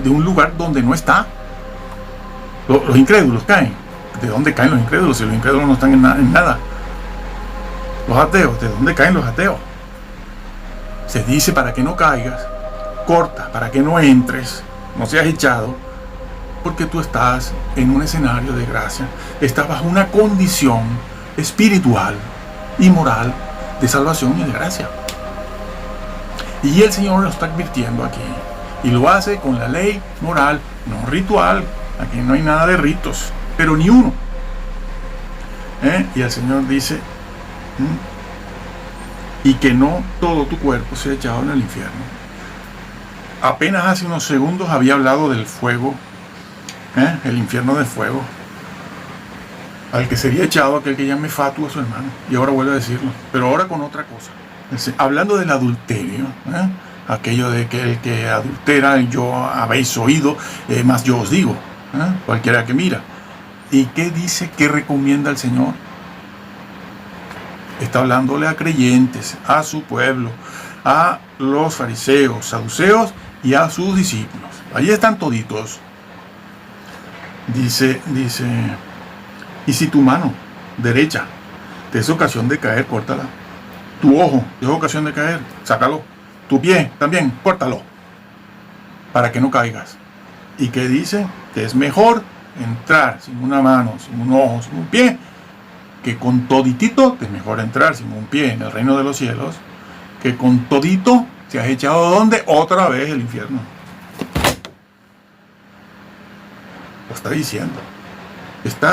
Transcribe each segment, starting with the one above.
de un lugar donde no está. Los incrédulos caen. ¿De dónde caen los incrédulos? Si los incrédulos no están en nada. Los ateos, ¿de dónde caen los ateos? Se dice para que no caigas, corta, para que no entres, no seas echado, porque tú estás en un escenario de gracia, estás bajo una condición espiritual y moral de salvación y de gracia. Y el Señor lo está advirtiendo aquí, y lo hace con la ley moral, no ritual. Aquí no hay nada de ritos, pero ni uno. Y el Señor dice, y que no todo tu cuerpo sea echado en el infierno. Apenas hace unos segundos había hablado del fuego, el infierno de fuego, al que sería echado aquel que llame fatuo a su hermano. Y ahora vuelve a decirlo, pero ahora con otra cosa. Hablando del adulterio, aquello de que el que adultera, yo habéis oído, más yo os digo, cualquiera que mira. ¿Y qué dice, qué recomienda el Señor? Está hablándole a creyentes, a su pueblo, a los fariseos, saduceos y a sus discípulos. Allí están toditos. Dice, y si tu mano derecha te es ocasión de caer, córtala. Tu ojo te es ocasión de caer, sácalo. Tu pie también, córtalo, para que no caigas. ¿Y qué dice? Que es mejor entrar sin una mano, sin un ojo, sin un pie, que con toditito, que es mejor entrar sin un pie en el reino de los cielos, que con todito te has echado ¿dónde? Otra vez el infierno. Lo está diciendo.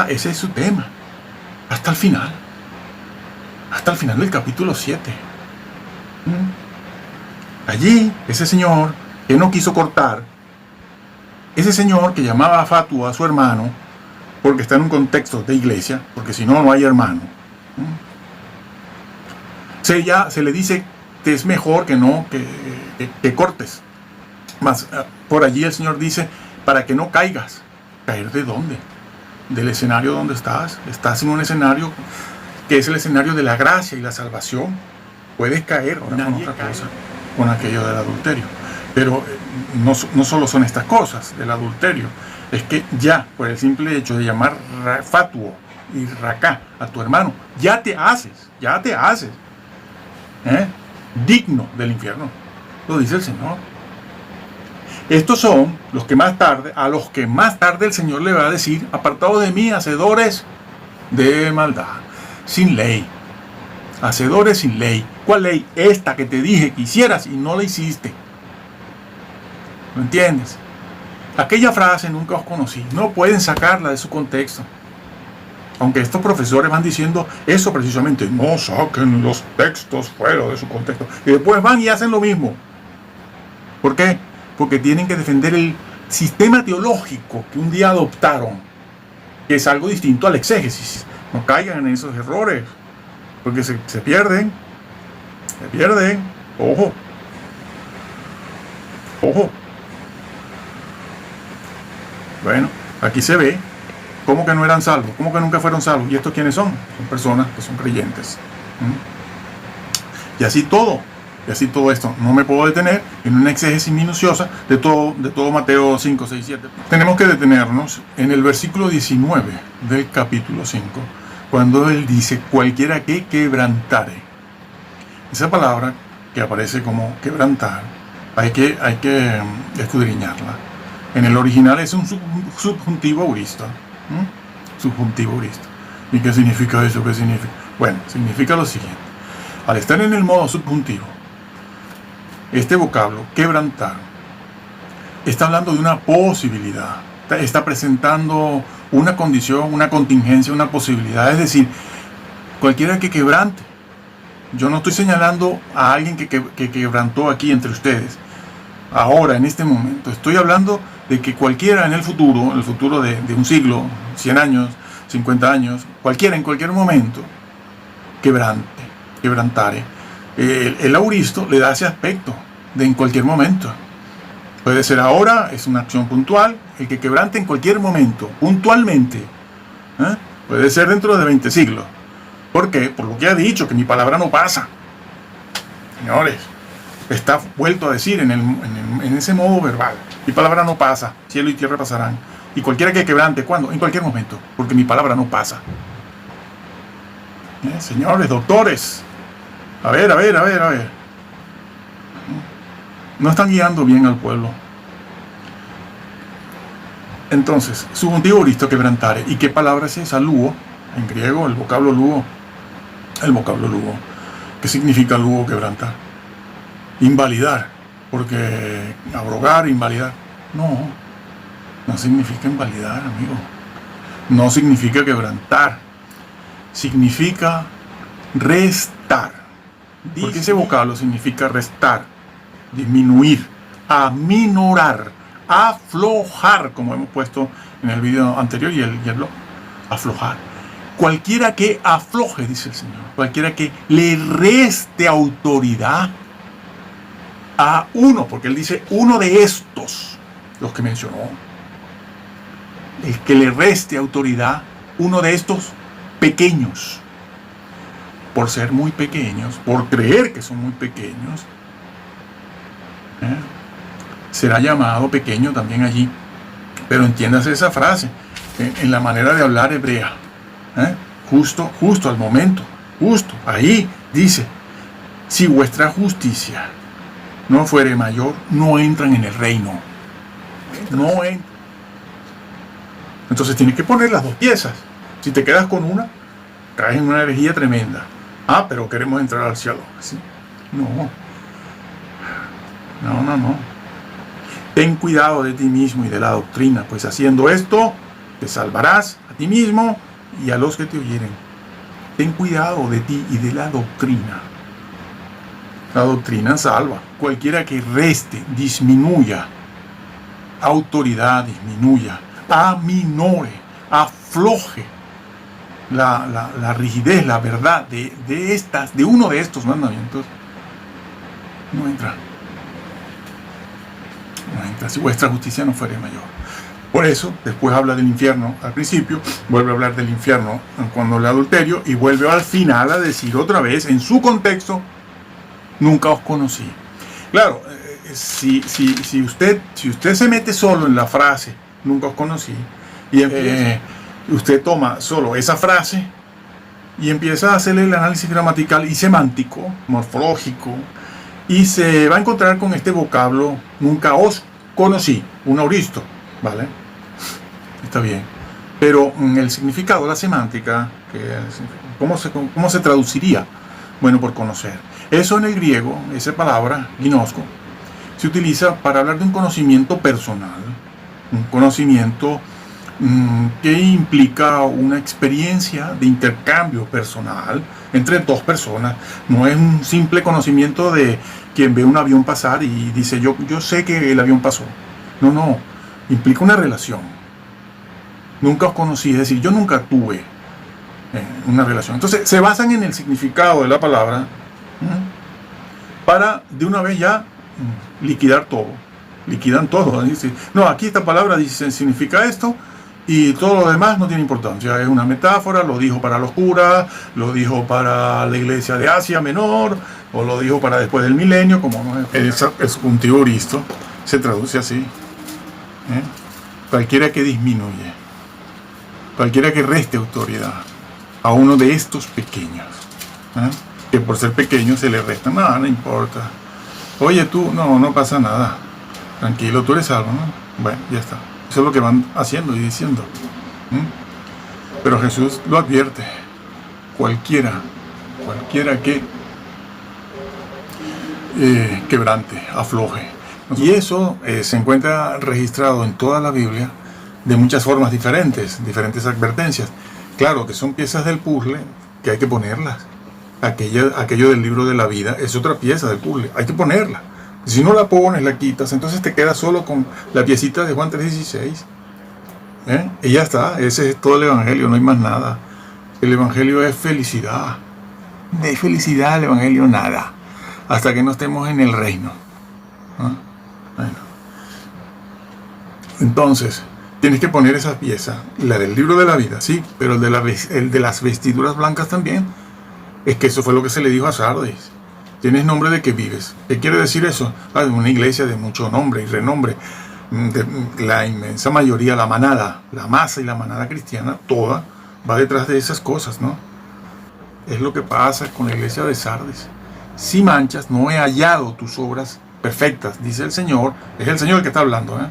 Ese es su tema. Hasta el final. Hasta el final del capítulo 7. Allí, ese señor que no quiso cortar, ese señor que llamaba fatuo a su hermano, porque está en un contexto de iglesia, porque si no, no hay hermano. Se le dice que es mejor que no, que cortes. Más, por allí el Señor dice, para que no caigas. ¿Caer de dónde? Del escenario donde estás. Estás en un escenario que es el escenario de la gracia y la salvación. Puedes caer ahora con otra cosa, con aquello del adulterio. Pero no solo son estas cosas del adulterio, es que ya por el simple hecho de llamar fatuo y racá a tu hermano, ya te haces digno del infierno. Lo dice el Señor. Estos son los que a los que más tarde el Señor le va a decir, apartados de mí, hacedores de maldad, sin ley. Hacedores sin ley. ¿Cuál ley? Esta que te dije que hicieras y no la hiciste. ¿Lo entiendes? Aquella frase nunca os conocí. No pueden sacarla de su contexto. Aunque estos profesores van diciendo eso precisamente. No saquen los textos fuera de su contexto. Y después van y hacen lo mismo. ¿Por qué? Porque tienen que defender el sistema teológico que un día adoptaron. Que es algo distinto al exégesis. No caigan en esos errores. Porque se pierden. Se pierden. Ojo. Ojo. Bueno, aquí se ve cómo que no eran salvos, cómo que nunca fueron salvos. ¿Y estos quiénes son? Son personas que son creyentes. Y así todo esto. No me puedo detener en una exégesis minuciosa de todo Mateo 5, 6, 7. Tenemos que detenernos en el versículo 19 del capítulo 5, cuando él dice, cualquiera que quebrantare. Esa palabra que aparece como quebrantar, hay que escudriñarla. En el original es un subjuntivo aurista. Subjuntivo aurista. ¿Y qué significa eso? ¿Qué significa? Bueno, significa lo siguiente. Al estar en el modo subjuntivo, este vocablo, quebrantar, está hablando de una posibilidad. Está presentando una condición, una contingencia, una posibilidad. Es decir, cualquiera que quebrante. Yo no estoy señalando a alguien que quebrantó aquí entre ustedes. Ahora, en este momento, estoy hablando de que cualquiera en el futuro de un siglo, 100 años, 50 años, cualquiera en cualquier momento, quebrantare. El auristo le da ese aspecto de en cualquier momento. Puede ser ahora, es una acción puntual, el que quebrante en cualquier momento, puntualmente. Puede ser dentro de 20 siglos. ¿Por qué? Por lo que ha dicho, que mi palabra no pasa. Señores, está vuelto a decir en ese modo verbal. Mi palabra no pasa, cielo y tierra pasarán. Y cualquiera que quebrante, ¿cuándo? En cualquier momento, porque mi palabra no pasa. Señores, doctores, a ver. No están guiando bien al pueblo. Entonces, subjuntivo auristo, quebrantare. ¿Y qué palabra es esa? Luo, en griego, el vocablo luo. ¿Qué significa luo, quebrantar? Invalidar, porque abrogar, invalidar. No significa invalidar, amigo. No significa quebrantar. Significa restar. Porque ese vocablo significa restar, disminuir, aminorar, aflojar, como hemos puesto en el video anterior y el blog. Aflojar. Cualquiera que afloje, dice el Señor, cualquiera que le reste autoridad a uno, porque Él dice uno de estos, los que mencionó, el que le reste autoridad, uno de estos pequeños, por ser muy pequeños, por creer que son muy pequeños, será llamado pequeño también allí. Pero entiéndase esa frase en la manera de hablar hebrea, justo al momento, justo ahí dice: si vuestra justicia no fuere mayor, no entran en el reino. No entran. Entonces tienes que poner las dos piezas. Si te quedas con una, caes en una herejía tremenda. Pero queremos entrar al cielo. ¿Sí? No. Ten cuidado de ti mismo y de la doctrina, pues haciendo esto te salvarás a ti mismo y a los que te oyeren. Ten cuidado de ti y de la doctrina. La doctrina salva. Cualquiera que reste, disminuya autoridad, disminuya, aminore, afloje la rigidez, la verdad de uno de estos mandamientos, no entra si vuestra justicia no fuere mayor. Por eso después habla del infierno al principio, vuelve a hablar del infierno cuando habla de adulterio, y vuelve al final a decir otra vez en su contexto: nunca os conocí. Claro, si usted se mete solo en la frase nunca os conocí, y usted toma solo esa frase y empieza a hacerle el análisis gramatical y semántico, morfológico, y se va a encontrar con este vocablo: nunca os conocí, un auristo, ¿vale? Está bien. Pero el significado, la semántica, ¿cómo se traduciría? Bueno, por conocer. Eso en el griego, esa palabra, ginosko, se utiliza para hablar de un conocimiento personal, un conocimiento que implica una experiencia de intercambio personal entre dos personas. No es un simple conocimiento de quien ve un avión pasar y dice yo sé que el avión pasó. No, implica una relación. Nunca os conocí, es decir, yo nunca tuve una relación. Entonces se basan en el significado de la palabra para de una vez ya liquidar todo. Liquidan todo. Dice, no, aquí esta palabra dice significa esto, y todo lo demás no tiene importancia. Es una metáfora, lo dijo para los curas, lo dijo para la iglesia de Asia Menor, o lo dijo para después del milenio, como no es. El subjuntivo auristo se traduce así. Cualquiera que disminuye, cualquiera que reste autoridad a uno de estos pequeños, que por ser pequeño se le resta, no importa. Oye tú, no pasa nada. Tranquilo, tú eres salvo, ¿no? Bueno, ya está. Eso es lo que van haciendo y diciendo. Pero Jesús lo advierte. Cualquiera que quebrante, afloje. Y eso se encuentra registrado en toda la Biblia de muchas formas diferentes advertencias. Claro que son piezas del puzzle que hay que ponerlas. Aquello del libro de la vida es otra pieza del puzzle, hay que ponerla. Si no la pones, la quitas, entonces te quedas solo con la piecita de Juan 3:16. Y ya está, ese es todo el Evangelio, no hay más nada. El Evangelio es felicidad. De felicidad el Evangelio nada, hasta que no estemos en el reino. Bueno. Entonces, tienes que poner esa pieza, la del libro de la vida, sí, pero el de las vestiduras blancas también. Es que eso fue lo que se le dijo a Sardis. Tienes nombre de que vives. ¿Qué quiere decir eso? Una iglesia de mucho nombre y renombre. La inmensa mayoría, la manada, la masa y la manada cristiana, toda va detrás de esas cosas, ¿no? Es lo que pasa con la iglesia de Sardis. Si manchas, no he hallado tus obras perfectas, dice el Señor. Es el Señor el que está hablando, ¿eh?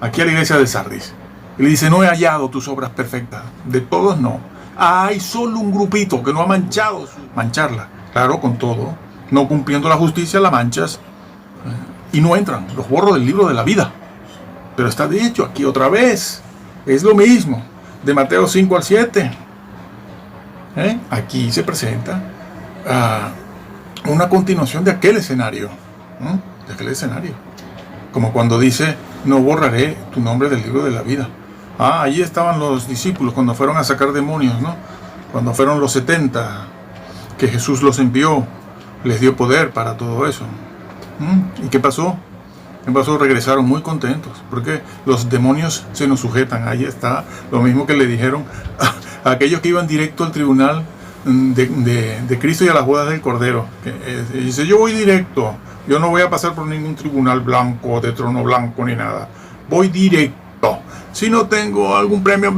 Aquí a la iglesia de Sardis. Y le dice, no he hallado tus obras perfectas. De todos no. Hay solo un grupito que no ha manchado. Mancharla, claro, con todo. No cumpliendo la justicia, la manchas. Y no entran. Los borro del libro de la vida. Pero está dicho aquí otra vez. Es lo mismo. De Mateo 5 al 7. Aquí se presenta una continuación de aquel escenario. De aquel escenario. Como cuando dice, no borraré tu nombre del libro de la vida. Allí estaban los discípulos cuando fueron a sacar demonios, ¿no? Cuando fueron los 70, que Jesús los envió, les dio poder para todo eso. ¿Y qué pasó? ¿Qué pasó? Regresaron muy contentos, porque los demonios se nos sujetan. Ahí está, lo mismo que le dijeron a aquellos que iban directo al tribunal de Cristo y a las bodas del Cordero. Dice, yo voy directo, yo no voy a pasar por ningún tribunal blanco, de trono blanco, ni nada. Voy directo. Si no tengo algún premio,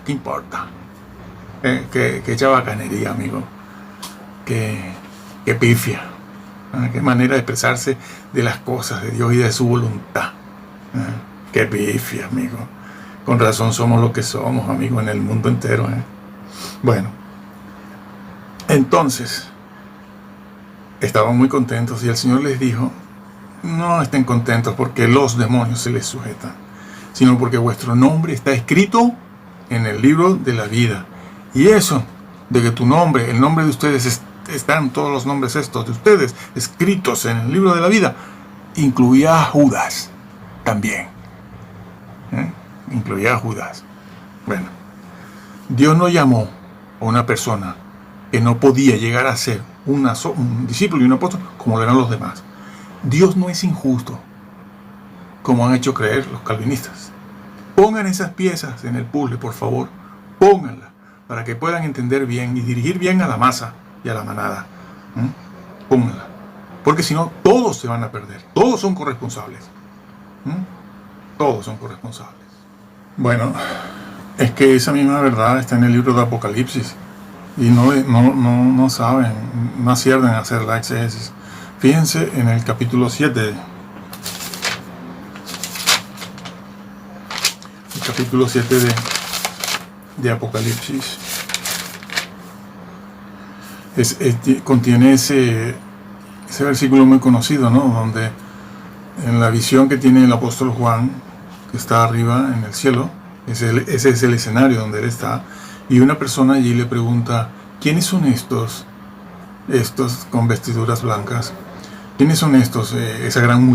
¿qué importa? Qué chabacanería, amigo. Qué pifia. Qué manera de expresarse de las cosas de Dios y de su voluntad. Qué pifia, amigo. Con razón somos lo que somos, amigo, en el mundo entero. Bueno, entonces estaban muy contentos y el Señor les dijo, no estén contentos porque los demonios se les sujetan, sino porque vuestro nombre está escrito en el libro de la vida. Y eso, de que tu nombre, el nombre de ustedes, están todos los nombres estos de ustedes escritos en el libro de la vida, incluía a Judas también. Incluía a Judas. Bueno, Dios no llamó a una persona que no podía llegar a ser un discípulo y un apóstol como lo eran los demás. Dios no es injusto, como han hecho creer los calvinistas. Pongan esas piezas en el puzzle, por favor. Pónganlas para que puedan entender bien y dirigir bien a la masa y a la manada. Pónganla. Porque si no, todos se van a perder. Todos son corresponsables. Todos son corresponsables. Bueno, es que esa misma verdad está en el libro de Apocalipsis. Y no saben, no aciertan a hacer la exégesis. Fíjense en el capítulo 7. El capítulo 7 de Apocalipsis. Contiene ese versículo muy conocido, ¿no? Donde en la visión que tiene el apóstol Juan, que está arriba en el cielo, ese es el escenario donde él está, y una persona allí le pregunta, ¿quiénes son estos con vestiduras blancas? ¿Quiénes son estos? Esa gran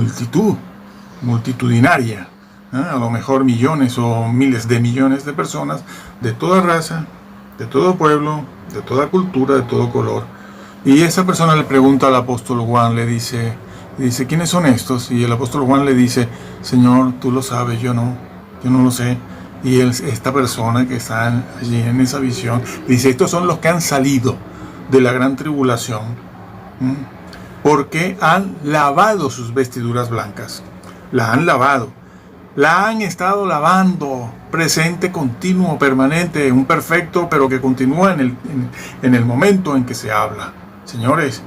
multitudinaria, a lo mejor millones o miles de millones de personas de toda raza, de todo pueblo, de toda cultura, de todo color. Y esa persona le pregunta al apóstol Juan, le dice, ¿quiénes son estos? Y el apóstol Juan le dice, Señor, tú lo sabes, yo no lo sé. Y esta persona que está allí en esa visión dice, estos son los que han salido de la gran tribulación, porque han lavado sus vestiduras blancas. La han lavado, la han estado lavando, presente, continuo, permanente, un perfecto, pero que continúa en el momento en que se habla. Señores,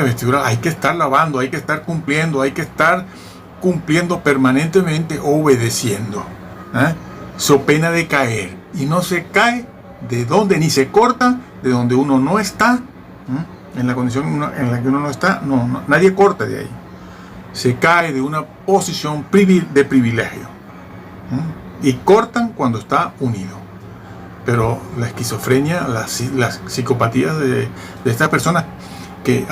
vestiduras, hay que estar lavando, hay que estar cumpliendo, permanentemente, obedeciendo. So pena de caer, y no se cae de donde, ni se corta de donde uno no está, en la condición en la que uno no está, nadie corta de ahí, se cae de una posición de privilegio, y cortan cuando está unido. Pero la esquizofrenia, las psicopatías de estas personas que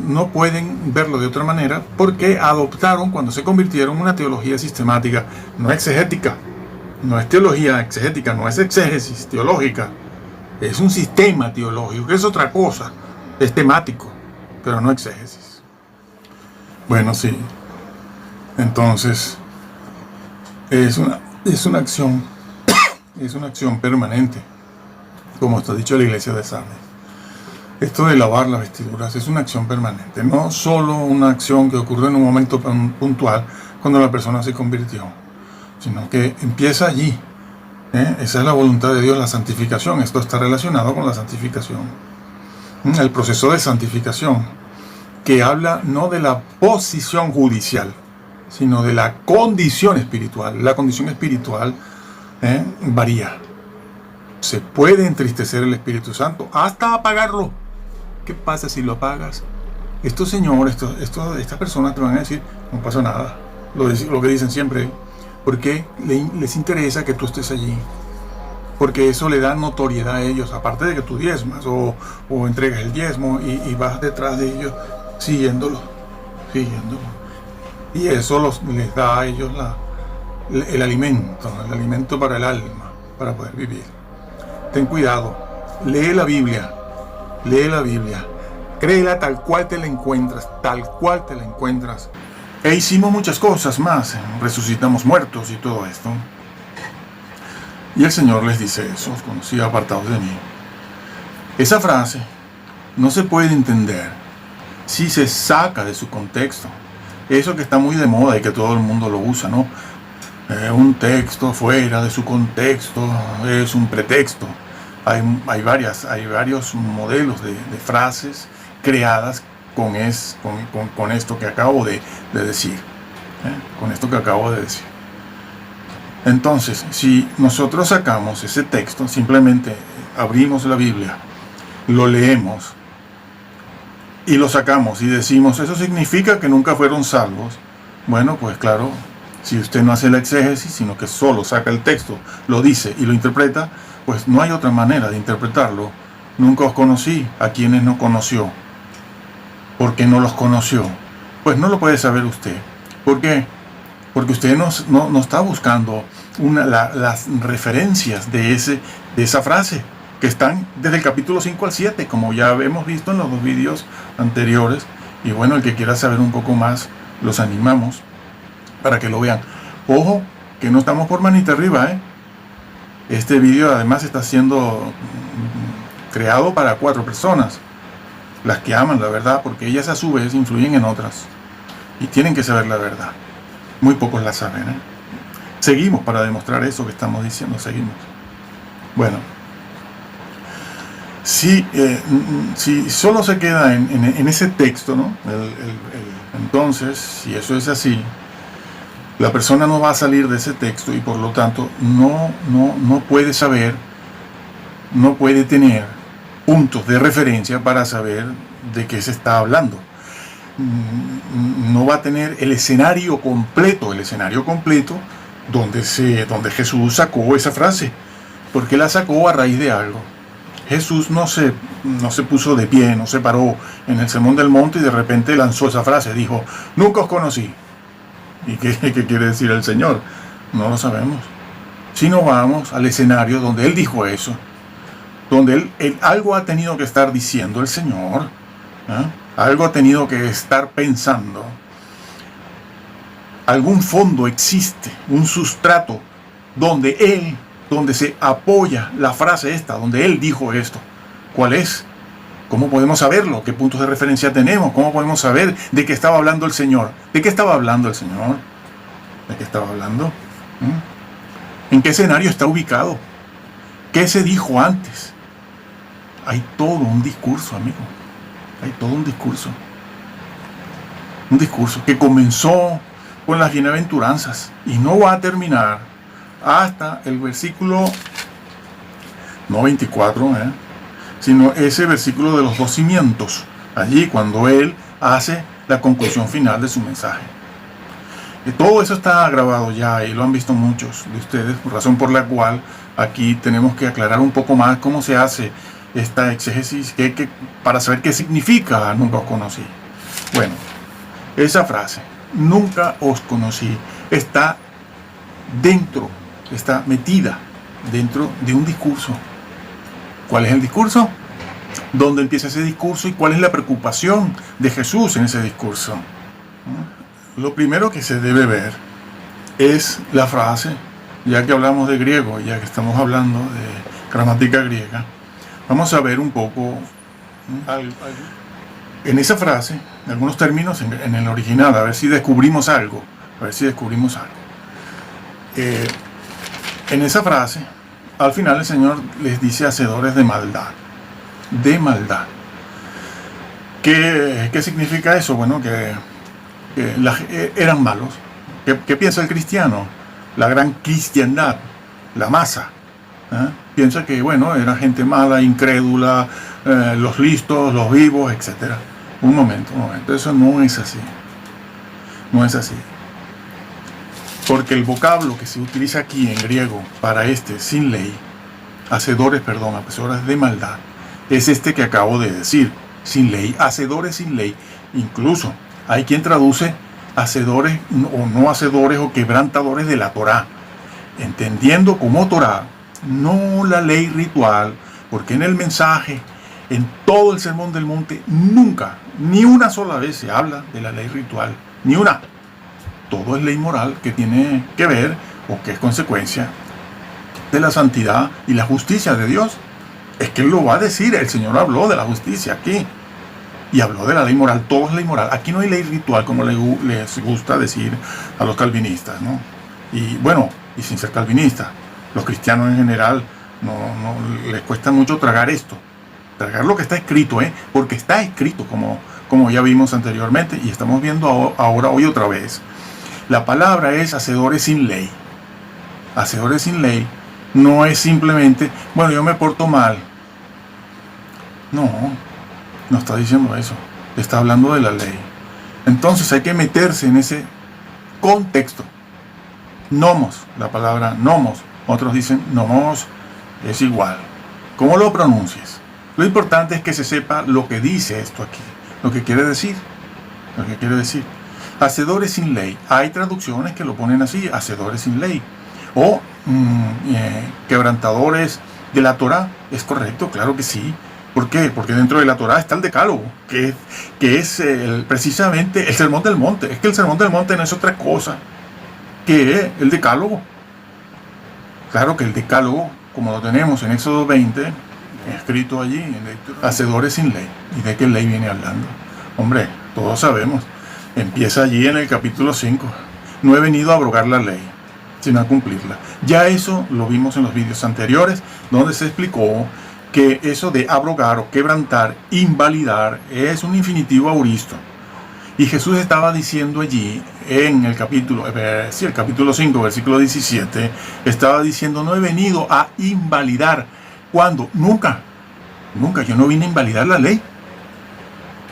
no pueden verlo de otra manera porque adoptaron, cuando se convirtieron, una teología sistemática, no exegética. No es teología exegética, no es exégesis teológica, es un sistema teológico, que es otra cosa, es temático, pero no exégesis. Bueno, sí, entonces es una acción, es una acción permanente, como está dicho en la iglesia de Sardis. Esto de lavar las vestiduras es una acción permanente, no solo una acción que ocurre en un momento puntual cuando la persona se convirtió, sino que empieza allí. Esa es la voluntad de Dios, la santificación. Esto está relacionado con la santificación. El proceso de santificación, que habla no de la posición judicial, sino de la condición espiritual. La condición espiritual varía. Se puede entristecer el Espíritu Santo hasta apagarlo. ¿Qué pasa si lo apagas? Estos señores, estas personas te van a decir, no pasa nada. Lo que dicen siempre, porque les interesa que tú estés allí. Porque eso le da notoriedad a ellos, aparte de que tú diezmas o entregas el diezmo y vas detrás de ellos siguiéndolo. Y eso les da a ellos el alimento para el alma, para poder vivir. Ten cuidado, lee la Biblia, créela tal cual te la encuentras, E hicimos muchas cosas más, resucitamos muertos y todo esto. Y el Señor les dice eso, os conocí apartados de mí. Esa frase no se puede entender si se saca de su contexto. Eso que está muy de moda y que todo el mundo lo usa, ¿no? Un texto fuera de su contexto es un pretexto. Hay varios modelos de frases creadas con esto que acabo de decir. Con esto que acabo de decir. Entonces, si nosotros sacamos ese texto, simplemente abrimos la Biblia, lo leemos y lo sacamos y decimos, ¿eso significa que nunca fueron salvos? Bueno, pues claro, si usted no hace la exégesis, sino que solo saca el texto, lo dice y lo interpreta, pues no hay otra manera de interpretarlo. Nunca os conocí, a quienes no conoció. ¿Por qué no los conoció? Pues no lo puede saber usted. ¿Por qué? Porque usted no está buscando las referencias de esa frase, que están desde el capítulo 5 al 7, como ya hemos visto en los 2 vídeos anteriores. Y bueno, el que quiera saber un poco más, los animamos para que lo vean. Ojo, que no estamos por manita arriba, Este vídeo además está siendo creado para 4 personas, las que aman la verdad, porque ellas a su vez influyen en otras y tienen que saber la verdad. Muy pocos la saben, Seguimos para demostrar eso que estamos diciendo, seguimos. Bueno, si solo se queda en ese texto, ¿no? Entonces, si eso es así, la persona no va a salir de ese texto y por lo tanto no puede saber, no puede tener puntos de referencia para saber de qué se está hablando. No va a tener el escenario completo donde Jesús sacó esa frase, porque la sacó a raíz de algo. Jesús no se puso de pie, no se paró en el Sermón del Monte y de repente lanzó esa frase, dijo, nunca os conocí. ¿Y qué quiere decir el Señor? No lo sabemos. Si no vamos al escenario donde Él dijo eso, donde él algo ha tenido que estar diciendo el Señor, algo ha tenido que estar pensando, algún fondo existe, un sustrato donde se apoya la frase esta, donde Él dijo esto. ¿Cuál es? ¿Cómo podemos saberlo? ¿Qué puntos de referencia tenemos? ¿Cómo podemos saber de qué estaba hablando el Señor? ¿De qué estaba hablando el Señor? ¿De qué estaba hablando? ¿En qué escenario está ubicado? ¿Qué se dijo antes? Hay todo un discurso, amigo. Hay todo un discurso. Un discurso que comenzó con las bienaventuranzas y no va a terminar hasta el versículo, no 24, sino ese versículo de los 2 cimientos, allí cuando Él hace la conclusión final de su mensaje. Y todo eso está grabado ya y lo han visto muchos de ustedes, por razón por la cual aquí tenemos que aclarar un poco más cómo se hace esta exégesis para saber qué significa nunca os conocí. Bueno, esa frase, nunca os conocí, está metida dentro de un discurso. ¿Cuál es el discurso? ¿Dónde empieza ese discurso y cuál es la preocupación de Jesús en ese discurso? Lo primero que se debe ver es la frase, ya que hablamos de griego, ya que estamos hablando de gramática griega, vamos a ver un poco En esa frase, algunos términos en el original, a ver si descubrimos algo. En esa frase, al final el Señor les dice hacedores de maldad. ¿Qué significa eso? Bueno, que eran malos. ¿Qué piensa el cristiano? La gran cristiandad, la masa. Piensa que, bueno, era gente mala, incrédula, los listos, los vivos, etc. Un momento. Eso no es así. Porque el vocablo que se utiliza aquí en griego para sin ley, hacedores de maldad, es este que acabo de decir, sin ley, hacedores sin ley. Incluso hay quien traduce hacedores o no hacedores o quebrantadores de la Torá, entendiendo como Torá no la ley ritual, porque en el mensaje, en todo el Sermón del Monte, nunca, ni una sola vez se habla de la ley ritual, ni una. Todo es ley moral que tiene que ver o que es consecuencia de la santidad y la justicia de Dios. Es que Él lo va a decir, el Señor habló de la justicia aquí y habló de la ley moral, todo es ley moral. Aquí no hay ley ritual como les gusta decir a los calvinistas, ¿no? Y bueno, y sin ser calvinistas, los cristianos en general no les cuesta mucho tragar esto, tragar lo que está escrito, porque está escrito como ya vimos anteriormente y estamos viendo ahora hoy otra vez. La palabra es hacedores sin ley. Hacedores sin ley no es simplemente, bueno, yo me porto mal. No está diciendo eso. Está hablando de la ley. Entonces hay que meterse en ese contexto. Nomos, la palabra nomos. Otros dicen nomos es igual. ¿Cómo lo pronuncies? Lo importante es que se sepa lo que dice esto aquí. Lo que quiere decir. Hacedores sin ley. Hay traducciones que lo ponen así, hacedores sin ley. O quebrantadores de la Torá. ¿Es correcto? Claro que sí. ¿Por qué? Porque dentro de la Torá está el Decálogo, que es precisamente el Sermón del Monte. Es que el Sermón del Monte no es otra cosa que el Decálogo. Claro que el Decálogo, como lo tenemos en Éxodo 20, escrito allí, hacedores sin ley. ¿Y de qué ley viene hablando? Hombre, todos sabemos. Empieza allí en el capítulo 5. No he venido a abrogar la ley, sino a cumplirla. Ya eso lo vimos en los vídeos anteriores, donde se explicó que eso de abrogar o quebrantar, invalidar, es un infinitivo auristo. Y Jesús estaba diciendo allí, en el capítulo 5, versículo 17, estaba diciendo, no he venido a invalidar. ¿Cuándo? Nunca, yo no vine a invalidar la ley.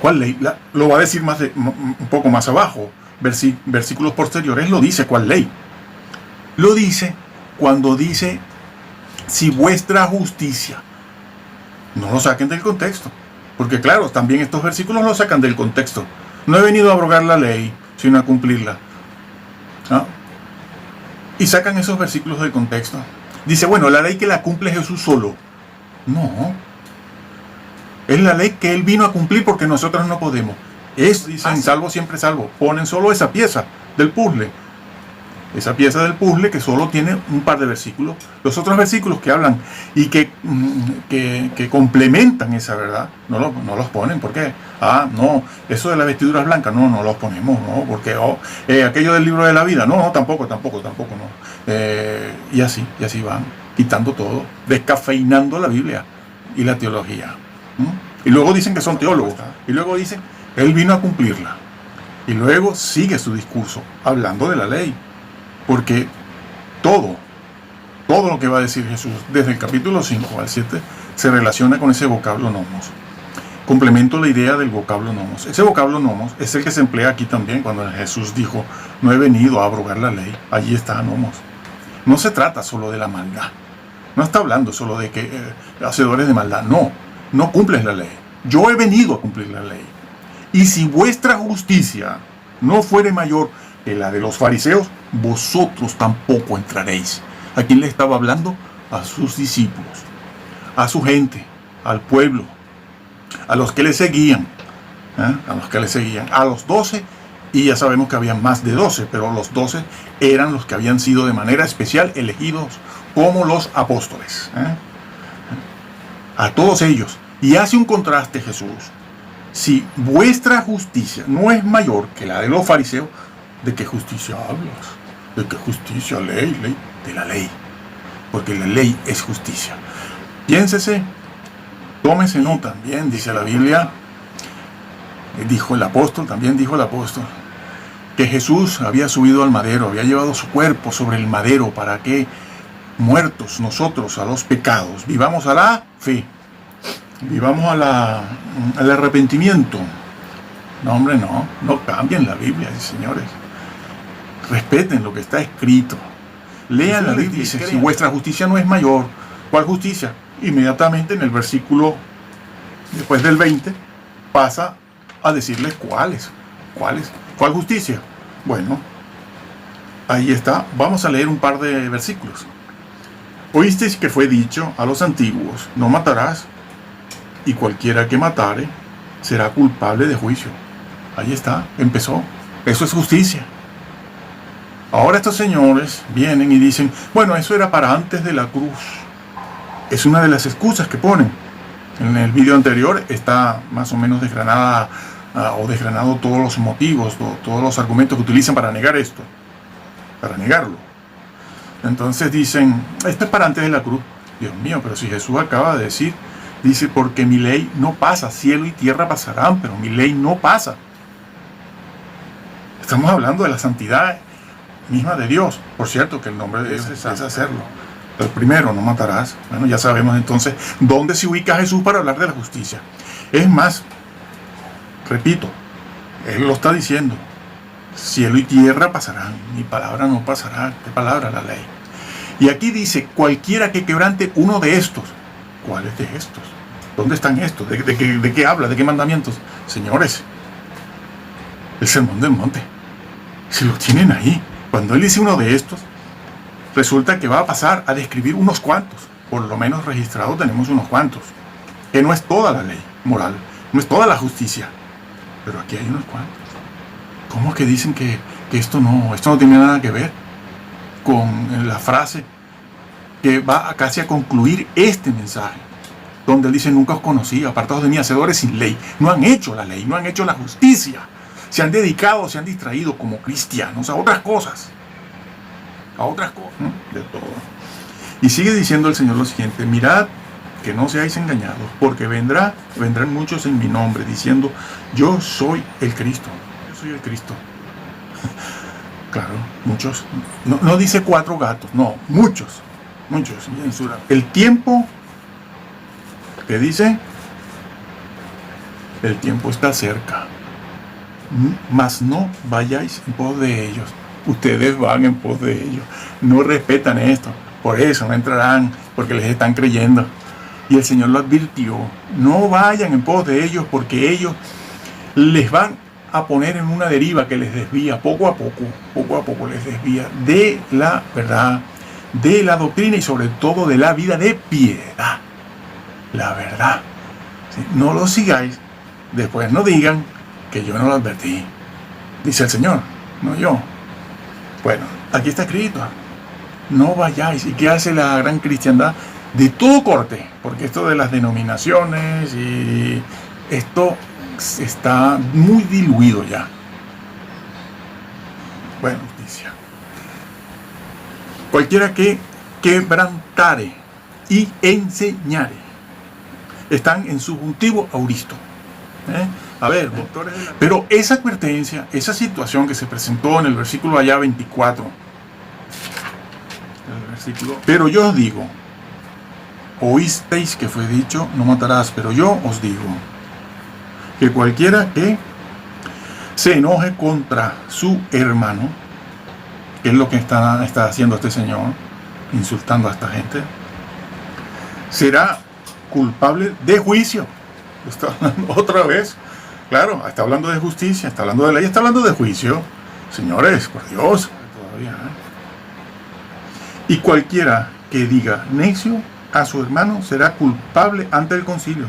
¿Cuál ley? Lo va a decir un poco más abajo, versículos posteriores lo dice. ¿Cuál ley? Lo dice cuando dice, si vuestra justicia. No lo saquen del contexto, porque claro, también estos versículos lo sacan del contexto. No he venido a abrogar la ley, sino a cumplirla. Y sacan esos versículos del contexto. Dice, bueno, la ley que la cumple Jesús solo. No. Es la ley que Él vino a cumplir porque nosotros no podemos. Dicen, salvo siempre salvo. Ponen solo esa pieza del puzzle. Esa pieza del puzzle que solo tiene un par de versículos. Los otros versículos que hablan y que complementan esa verdad, no los ponen. ¿Por qué? No, eso de las vestiduras blancas, no los ponemos, no, porque aquello del libro de la vida, no, tampoco, no. Y así van, quitando todo, descafeinando la Biblia y la teología. Y luego dicen que son teólogos, y luego dicen, Él vino a cumplirla. Y luego sigue su discurso, hablando de la ley. Porque todo lo que va a decir Jesús, desde el capítulo 5 al 7, se relaciona con ese vocablo nomos. Complemento la idea del vocablo nomos. Ese vocablo nomos es el que se emplea aquí también cuando Jesús dijo, no he venido a abrogar la ley. Allí está nomos. No se trata solo de la maldad. No está hablando solo de que hacedores de maldad. No cumples la ley. Yo he venido a cumplir la ley. Y si vuestra justicia no fuere mayor que la de los fariseos, vosotros tampoco entraréis. ¿A quién le estaba hablando? A sus discípulos, a su gente, al pueblo, a los que le seguían, a los 12, y ya sabemos que había más de 12, pero los 12 eran los que habían sido de manera especial elegidos como los apóstoles. A todos ellos. Y hace un contraste Jesús. Si vuestra justicia no es mayor que la de los fariseos, ¿de qué justicia hablas? ¿De qué justicia? Ley, de la ley. Porque la ley es justicia. Piénsese, tómese nota, bien, dice la Biblia, dijo el apóstol, que Jesús había subido al madero, había llevado su cuerpo sobre el madero para que, muertos nosotros a los pecados, vivamos a la fe, vivamos al arrepentimiento. No, hombre, no cambien la Biblia, señores. Respeten lo que está escrito. Lean la Biblia. Dice, si vuestra justicia no es mayor, ¿cuál justicia? Inmediatamente en el versículo, después del 20, pasa a decirles cuáles. ¿Cuál justicia? Bueno, ahí está. Vamos a leer un par de versículos. Oísteis que fue dicho a los antiguos, no matarás, y cualquiera que matare será culpable de juicio. Ahí está, empezó. Eso es justicia. Ahora estos señores vienen y dicen, bueno, eso era para antes de la cruz. Es una de las excusas que ponen. En el video anterior está más o menos desgranado todos los motivos, todos los argumentos que utilizan para negar esto, para negarlo. Entonces dicen, esto es para antes de la cruz. Dios mío, pero si Jesús acaba de decir, dice, porque mi ley no pasa, cielo y tierra pasarán, pero mi ley no pasa. Estamos hablando de la santidad misma de Dios. Por cierto, que el nombre de Dios es hacerlo. El primero, no matarás. Bueno, ya sabemos entonces dónde se ubica Jesús para hablar de la justicia. Es más, repito, Él lo está diciendo. Cielo y tierra pasarán, mi palabra no pasará. ¿Qué palabra? La ley. Y aquí dice, cualquiera que quebrante uno de estos. ¿Cuáles de estos? ¿Dónde están estos? ¿De qué habla? ¿De qué mandamientos? Señores, el sermón del monte. Si lo tienen ahí. Cuando Él dice uno de estos, resulta que va a pasar a describir unos cuantos. Por lo menos registrados tenemos unos cuantos. Que no es toda la ley moral, no es toda la justicia. Pero aquí hay unos cuantos. ¿Cómo que dicen que esto no tiene nada que ver con la frase que va casi a concluir este mensaje? Donde Él dice, nunca os conocí, apartados de mí, hacedores sin ley. No han hecho la ley, no han hecho la justicia. Se han dedicado, se han distraído como cristianos a otras cosas. De todo. Y sigue diciendo el Señor lo siguiente, mirad que no seáis engañados, porque vendrán muchos en mi nombre, diciendo, yo soy el Cristo. Yo soy el Cristo. Claro, muchos. No dice 4 gatos, no, muchos. El tiempo, ¿qué dice? El tiempo está cerca. Mas no vayáis en pos de ellos. Ustedes van en pos de ellos. No respetan esto. Por eso no entrarán, porque les están creyendo. Y el Señor lo advirtió. No vayan en pos de ellos, porque ellos les van a poner en una deriva que les desvía poco a poco les desvía de la verdad, de la doctrina y sobre todo de la vida de piedad. La verdad. ¿Sí? No lo sigáis. Después no digan que yo no lo advertí. Dice el Señor, no yo. Bueno, aquí está escrito. No vayáis. ¿Y qué hace la gran cristiandad? De todo corte. Porque esto de las denominaciones y esto está muy diluido ya. Bueno, dice. Cualquiera que quebrantare y enseñare. Están en subjuntivo auristo. A ver, doctores. Pero esa advertencia, esa situación que se presentó en el versículo allá 24. Pero yo os digo, oísteis que fue dicho, no matarás, pero yo os digo, que cualquiera que se enoje contra su hermano, que es lo que está haciendo este señor, insultando a esta gente, será culpable de juicio. Está hablando otra vez. Claro, está hablando de justicia, está hablando de ley, está hablando de juicio. Señores, por Dios, todavía. Y cualquiera que diga necio a su hermano será culpable ante el concilio.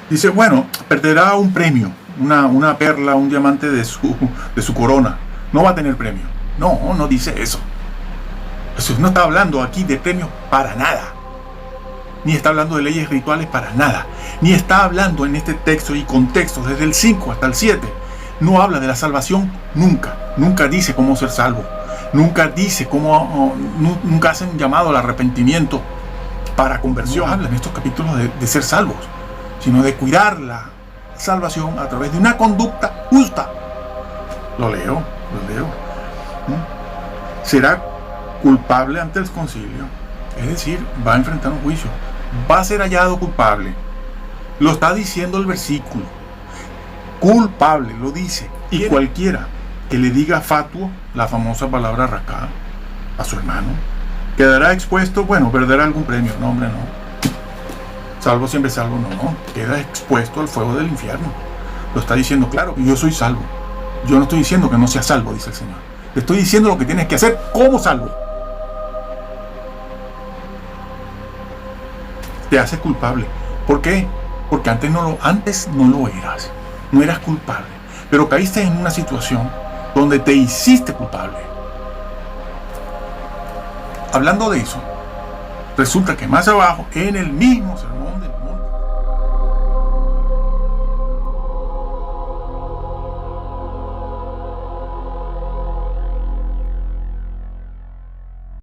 Dice, bueno, perderá un premio, una perla, un diamante de su corona. No va a tener premio. No dice eso. Jesús no está hablando aquí de premios para nada. ni está hablando de leyes rituales para nada, ni está hablando en este texto y contexto desde el 5 hasta el 7. No habla de la salvación nunca dice cómo ser salvo, nunca dice cómo, nunca hacen llamado al arrepentimiento para conversión. No habla en estos capítulos de ser salvos, sino de cuidar la salvación a través de una conducta justa. Lo leo. Será culpable ante el concilio, es decir, va a enfrentar un juicio, va a ser hallado culpable. Lo está diciendo el versículo. Culpable, lo dice. Y cualquiera que le diga fatuo, la famosa palabra racá, a su hermano, quedará expuesto, perderá algún premio. No, hombre, no. Salvo siempre salvo, no. Queda expuesto al fuego del infierno. Lo está diciendo claro, yo soy salvo. Yo no estoy diciendo que no sea salvo, dice el Señor. Te estoy diciendo lo que tienes que hacer como salvo. Te haces culpable. ¿Por qué? Porque antes no lo eras. No eras culpable. Pero caíste en una situación donde te hiciste culpable. Hablando de eso, resulta que más abajo, en el mismo sermón